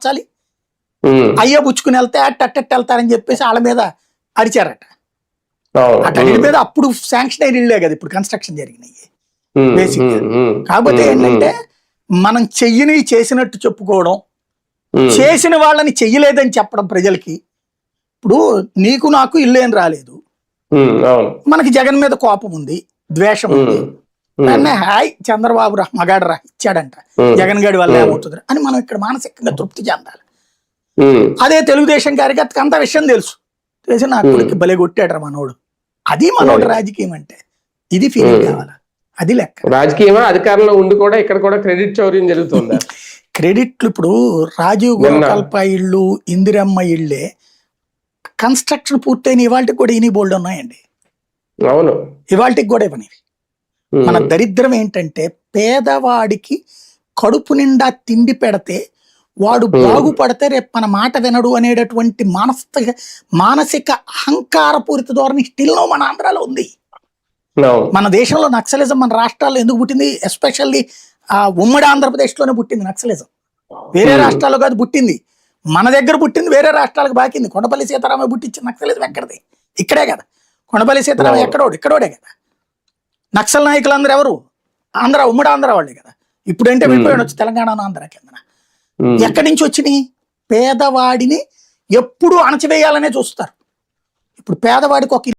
చాలి అయ్యో పుచ్చుకుని వెళ్తే అట్టట్టు వెళ్తారని చెప్పేసి వాళ్ళ మీద అరిచారట. అటన్నిటి మీద అప్పుడు శాంక్షన్ అయిన ఇళ్ళే కదా ఇప్పుడు కన్స్ట్రక్షన్ జరిగినాయి బేసిక్ గా. కాకపోతే ఏంటంటే మనం చెయ్యని చేసినట్టు చెప్పుకోవడం, చేసిన వాళ్ళని చెయ్యలేదని చెప్పడం ప్రజలకి. ఇప్పుడు నీకు నాకు ఇల్లు ఏం రాలేదు, మనకి జగన్ మీద కోపం ఉంది, ద్వేషం ఉంది, హాయ్ చంద్రబాబు రా మగాడు రా ఇచ్చాడంట, జగన్ గడి వల్ల ఏమవుతుంది అని మనం ఇక్కడ మానసికంగా తృప్తి చెందాలి. అదే తెలుగుదేశం కార్యకర్తకి అంత విషయం తెలుసు, తెలిసి నా కొడుకు భలే కొట్టాడు రా మనోడు, అది మనోడు రాజకీయం అంటే, ఇది ఫీలింగ్ కావాలా, అది లెక్క. రాజకీయమా అధికారంలో ఉండి కూడా ఇక్కడ కూడా క్రెడిట్ చౌర్యం జరుగుతుంది. క్రెడిట్లు ఇప్పుడు రాజీవ్ గోకల్ప ఇళ్ళు, ఇందిరమ్మ ఇళ్ళే కన్స్ట్రక్షన్ పూర్తయిన ఇవాళకి కూడా ఇని బోల్డ్ ఉన్నాయండి. అవును, ఇవాళకి కూడా ఇవ్వనివి. మన దరిద్రం ఏంటంటే పేదవాడికి కడుపు నిండా తిండి పెడితే వాడు బాగుపడితే రేపు మన మాట వినడు అనేటటువంటి మానసిక అహంకారపూరిత ధోరణి స్టిల్ మన ఆంధ్రాలో ఉంది. మన దేశంలో నక్సలిజం మన రాష్ట్రాల్లో ఎందుకు పుట్టింది? ఎస్పెషల్లీ ఉమ్మడి ఆంధ్రప్రదేశ్లోనే పుట్టింది నక్సలిజం. వేరే రాష్ట్రాల్లో కాదు పుట్టింది, మన దగ్గర పుట్టింది, వేరే రాష్ట్రాలకు బాకింది. కొండపల్లి సీతారామ పుట్టించిన నక్సలిజం ఎక్కడిది? ఇక్కడే కదా. కొండపల్లి సీతారామ ఇక్కడోడే కదా. నక్సల్ నాయకులందరూ ఎవరు? ఆంధ్ర, ఉమ్మడి ఆంధ్ర వాళ్ళే కదా. ఇప్పుడంటే వెళ్ళిపోయాడు వచ్చి తెలంగాణ ఆంధ్ర కింద. ఎక్కడి నుంచి వచ్చినాయి? పేదవాడిని ఎప్పుడు అణచివేయాలనే చూస్తారు. ఇప్పుడు పేదవాడికి ఒక